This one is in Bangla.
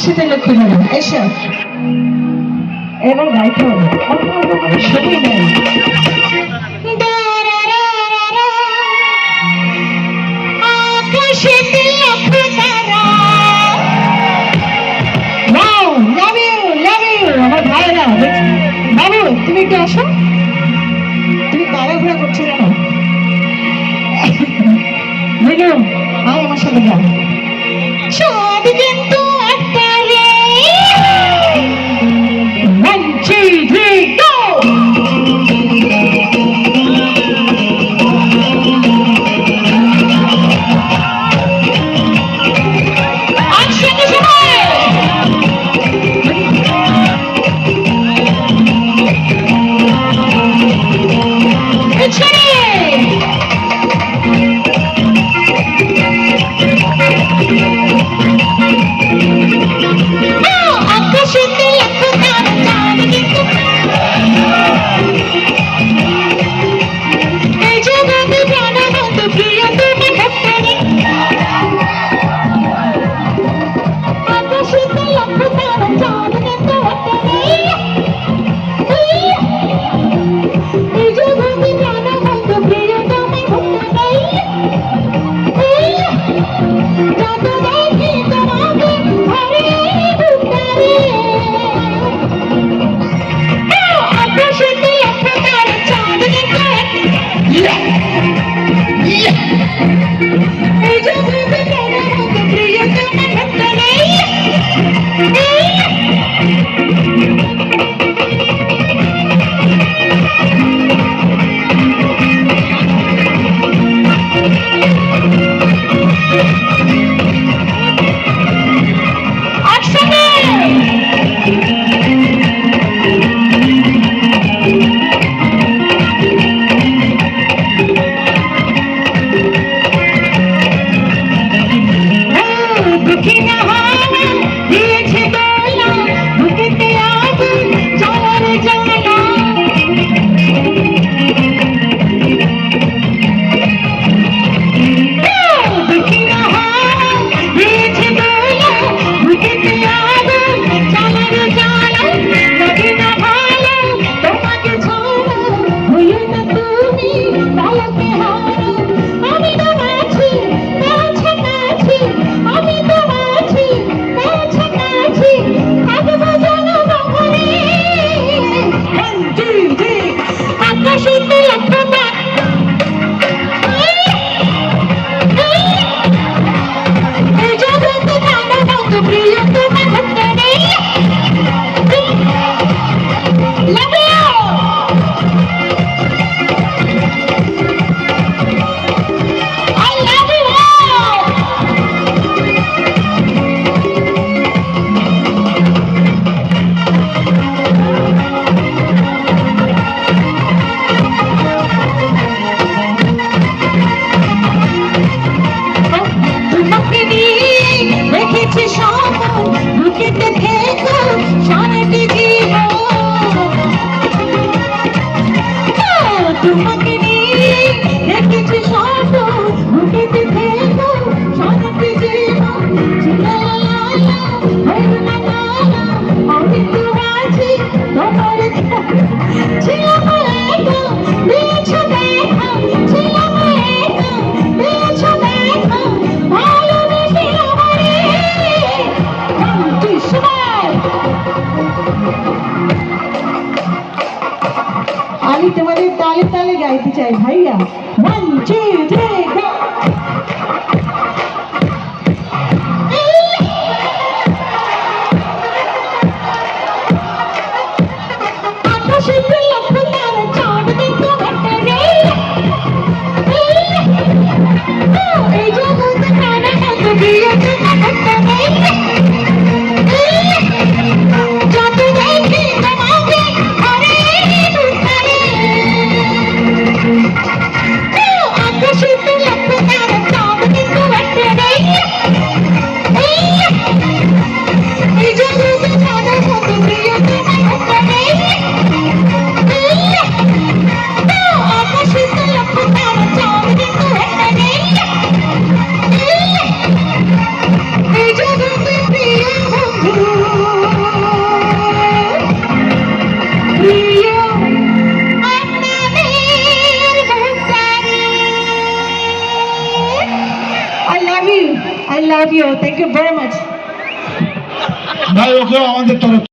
সাথে লক্ষ্য যাবেন এসো এবার গাইতে হবে সবই নেই আমার ভাইরা বাবু তুমি একটু আসো তুমি তাড়াহুড়া করছো কেন বুঝলো আয় আমার সাথে যাও সব কিন্তু একটা রে 1 2 3 go It's ready! তোমাদের তালে তালে গাইতে চাই ভাইয়া। 1 2 3 গো। আকাশেতে লক্ষ তারা চাঁদ দেখো হাতে রে। এই জগতে কানে কত দিয়েছে হাতে রে। যত দেখি তোমাকে আরে দুটারে। আকাশেতে লক্ষ তারা চাঁদ দেখো হাতে রে। এই জগতে কানে কত দিয়েছে হাতে রে। আকাশেতে লক্ষ তারা চাঁদ দেখো হাতে রে। এই জগতে প্রিয় বন্ধু, প্রিয় আপনাদের ভিখারি। I love you. I love you. Thank you very much. ভাই ওকেও আমাদের তরফ